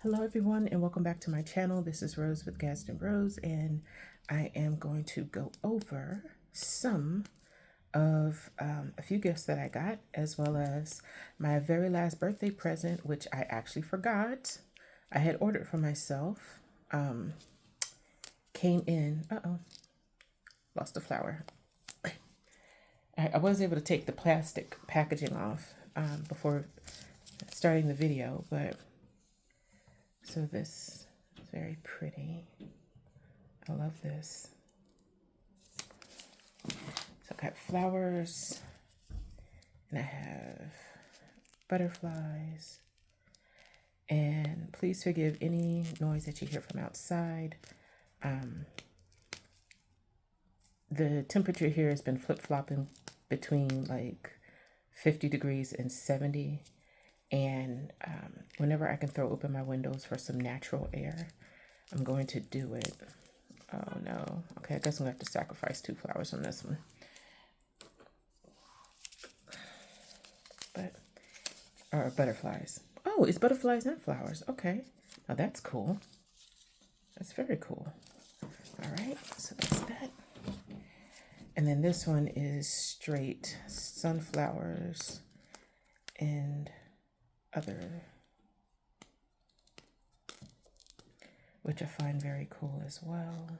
Hello everyone and welcome back to my channel. This is Rose with Gaston Rose, and I am going to go over some of a few gifts that I got, as well as my very last birthday present, which I actually forgot I had ordered for myself. Came in, lost a flower. I was able to take the plastic packaging off before starting the video, but so this is very pretty. I love this. So I got flowers, and I have butterflies. And please forgive any noise that you hear from outside. The temperature here has been flip-flopping between like 50 degrees and 70. And whenever I can throw open my windows for some natural air, I'm going to do it. Oh no. Okay, I guess I'm going to have to sacrifice 2 flowers on this one. Or butterflies. Oh, it's butterflies and flowers. Okay. Now that's cool. That's very cool. All right, so that's that. And then this one is straight sunflowers and other, which I find very cool as well.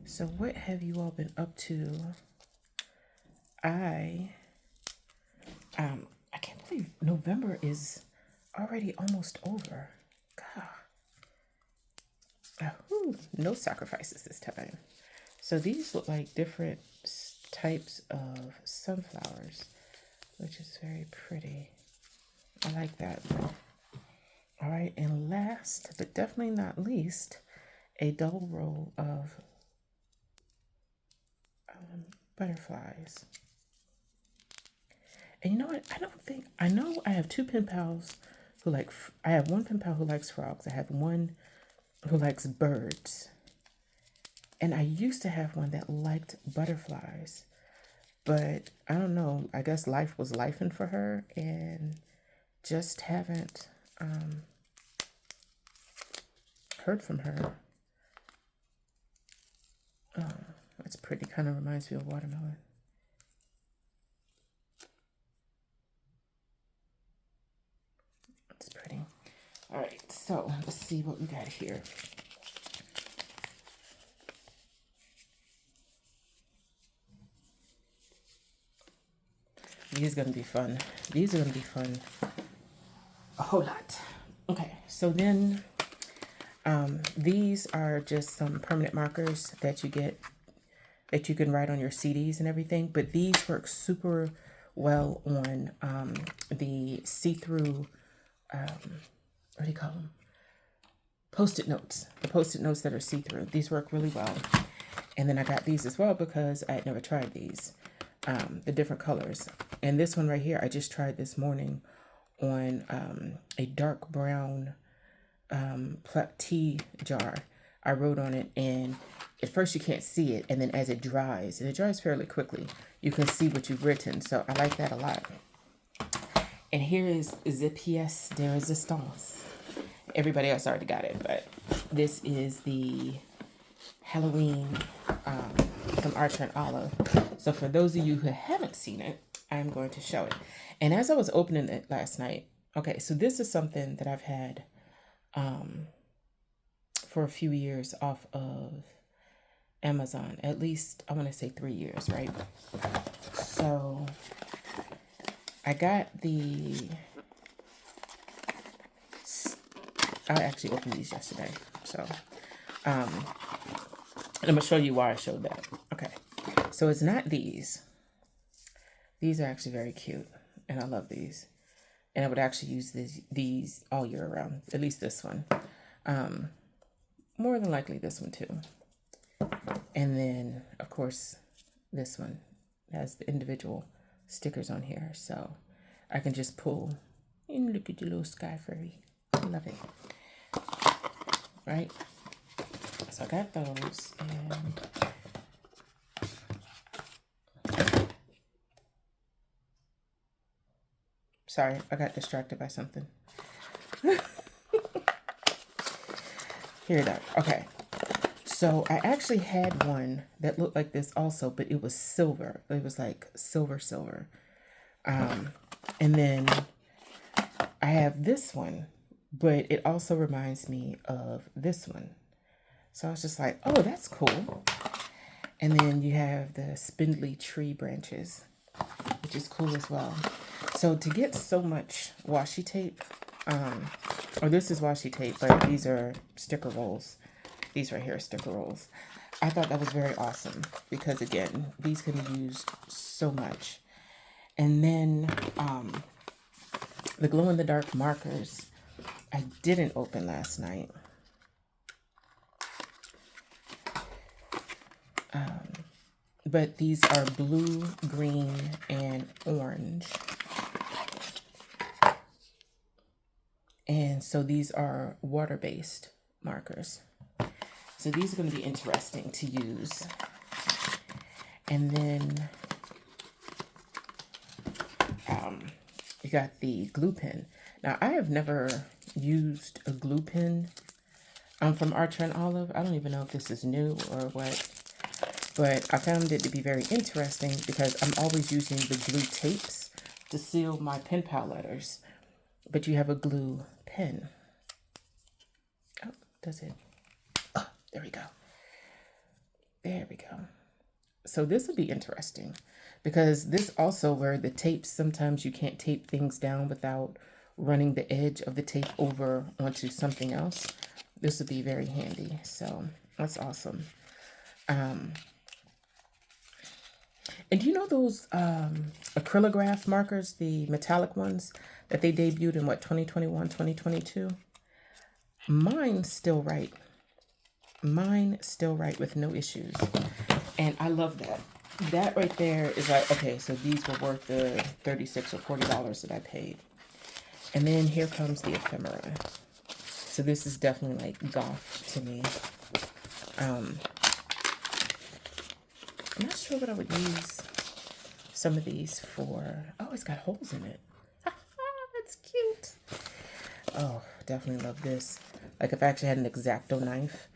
So what have you all been up to? I can't believe November is already almost over. God. No sacrifices this time. So these look like different types of sunflowers, which is very pretty. I like that. All right, and last but definitely not least, a double roll of butterflies. And you know what? I know I have 2 pen pals who I have 1 pen pal who likes frogs. I have 1 who likes birds. And I used to have one that liked butterflies. But I don't know, I guess life was lifing for her, and just haven't heard from her. Oh, that's pretty. Kind of reminds me of watermelon. It's pretty. All right, so let's see what we got here. These are going to be fun. These are going to be fun. A whole lot. Okay, so then these are just some permanent markers that you get that you can write on your CDs and everything. But these work super well on the see-through, what do you call them? Post-it notes. The post-it notes that are see-through. These work really well. And then I got these as well because I had never tried these. The different colors. And this one right here, I just tried this morning on a dark brown tea jar. I wrote on it, and at first you can't see it, and then as it dries, and it dries fairly quickly, you can see what you've written. So I like that a lot. And here is the pièce de résistance. Everybody else already got it, but this is the Halloween from Archer and Olive. So for those of you who haven't seen it, I'm going to show it. And as I was opening it last night, okay, so this is something that I've had for a few years off of Amazon. At least, I want to say 3 years, right? So I got I actually opened these yesterday. So, and I'm going to show you why I showed that. Okay. So it's not these. These are actually very cute, and I love these. And I would actually use these all year round, at least this one. More than likely this one too. And then, of course, this one has the individual stickers on here. So I can just pull and look at your little sky furry. I love it. Right? So I got those, and sorry, I got distracted by something. Here it is. Okay. So I actually had one that looked like this also, but it was silver. It was like silver. And then I have this one, but it also reminds me of this one. So I was just like, oh, that's cool. And then you have the spindly tree branches, which is cool as well. So to get so much washi tape, or this is washi tape, but these are sticker rolls. These right here are sticker rolls. I thought that was very awesome because, again, these can be used so much. And then the glow-in-the-dark markers I didn't open last night. But these are blue, green, and orange. And so these are water-based markers. So these are going to be interesting to use. And then you got the glue pen. Now, I have never used a glue pen from Archer and Olive. I don't even know if this is new or what. But I found it to be very interesting because I'm always using the glue tapes to seal my pen pal letters. But you have a glue pen. Oh, does it? Oh, there we go. There we go. So this will be interesting because this also where the tapes, sometimes you can't tape things down without running the edge of the tape over onto something else. This would be very handy. So that's awesome. And do you know those acrylograph markers, the metallic ones that they debuted in what, 2021, 2022? Mine's still right. Mine still right with no issues. And I love that. That right there is like, okay, so these were worth the $36 or $40 that I paid. And then here comes the ephemera. So this is definitely like goth to me. I'm not sure what I would use some of these for. Oh, it's got holes in it. That's cute. Oh, definitely love this. Like if I actually had an X-Acto knife,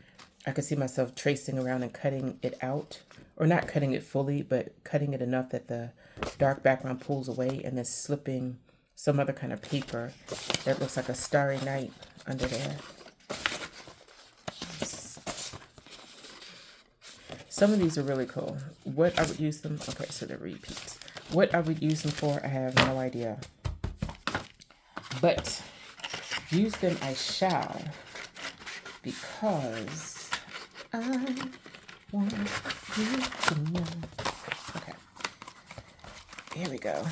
I could see myself tracing around and cutting it out. Or not cutting it fully, but cutting it enough that the dark background pulls away and then slipping some other kind of paper that looks like a starry night under there. Some of these are really cool. What I would use them, okay, so they're repeats. What I would use them for, I have no idea. But use them I shall, because I want you to know. Okay, here we go.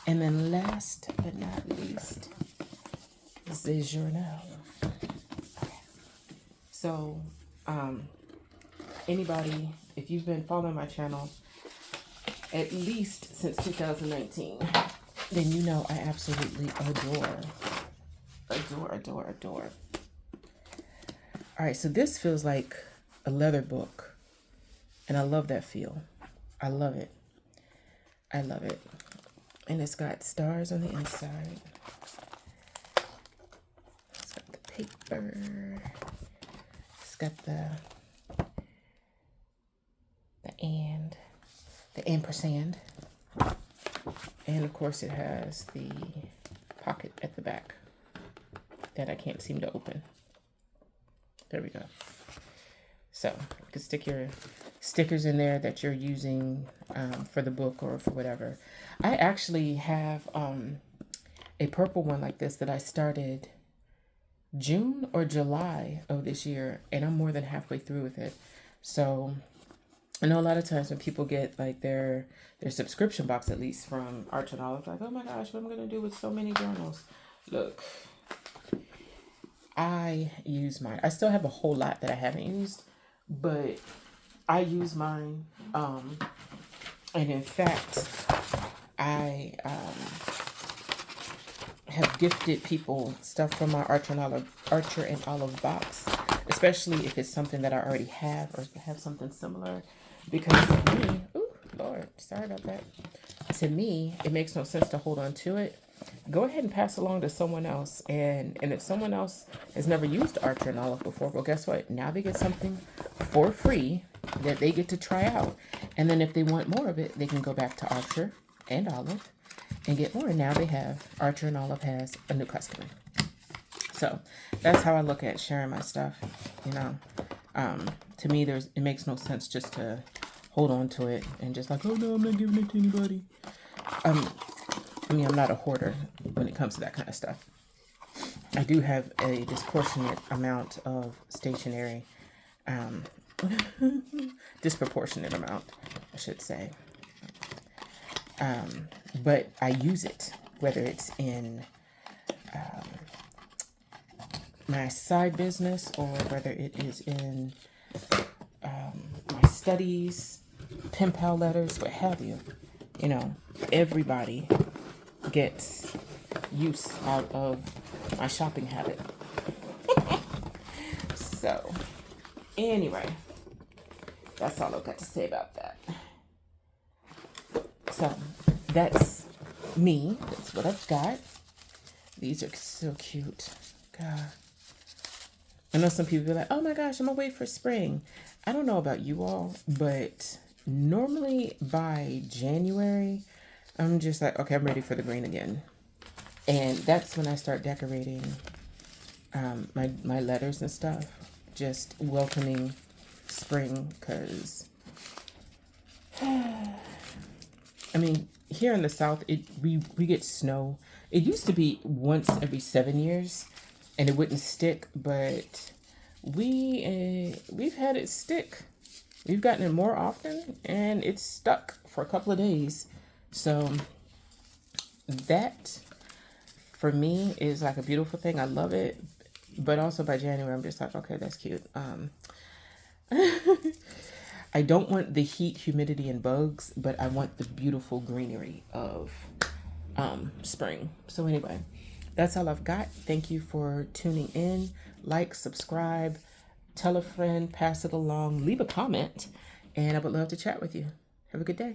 And then last but not least, the journal. Okay. So, anybody, if you've been following my channel at least since 2019, then you know I absolutely adore. All right, so this feels like a leather book, and I love that feel. I love it. I love it. And it's got stars on the inside. It's got the paper. It's got the ampersand. And of course it has the pocket at the back that I can't seem to open. There we go. So you can stick your stickers in there that you're using for the book or for whatever. I actually have a purple one like this that I started June or July of this year, and I'm more than halfway through with it. So I know a lot of times when people get like their subscription box, at least from Arch and Olive, like, oh my gosh, what am I going to do with so many journals? Look, I use mine. I still have a whole lot that I haven't used, but I use mine. And in fact, I have gifted people stuff from my Archer and Olive box, especially if it's something that I already have or have something similar. Because to me, ooh, Lord, sorry about that. To me, it makes no sense to hold on to it. go ahead and pass along to someone else. And if someone else has never used Archer and Olive before, well, guess what? Now they get something for free that they get to try out. And then if they want more of it, they can go back to Archer and Olive and get more. And now they have, Archer and Olive has a new customer. So that's how I look at sharing my stuff. You know, to me, it makes no sense just to hold on to it and just like, oh no, I'm not giving it to anybody. I mean, I'm not a hoarder when it comes to that kind of stuff. I do have a disproportionate amount of stationery, disproportionate amount, I should say. But I use it, whether it's in my side business or whether it is in my studies, pen pal letters, what have you. You know, everybody gets use out of my shopping habit. So, anyway, that's all I've got to say about that. So, that's me. That's what I've got. These are so cute. God. I know some people be like, oh my gosh, I'm gonna wait for spring. I don't know about you all, but normally by January, I'm just like, okay, I'm ready for the green again. And that's when I start decorating my letters and stuff, just welcoming spring, because I mean, here in the South, we get snow. It used to be once every 7 years, and it wouldn't stick, but we've had it stick. We've gotten it more often, and it's stuck for a couple of days. So that, for me, is like a beautiful thing. I love it. But also by January, I'm just like, okay, that's cute. I don't want the heat, humidity, and bugs, but I want the beautiful greenery of spring. So anyway, that's all I've got. Thank you for tuning in. Like, subscribe, tell a friend, pass it along, leave a comment, and I would love to chat with you. Have a good day.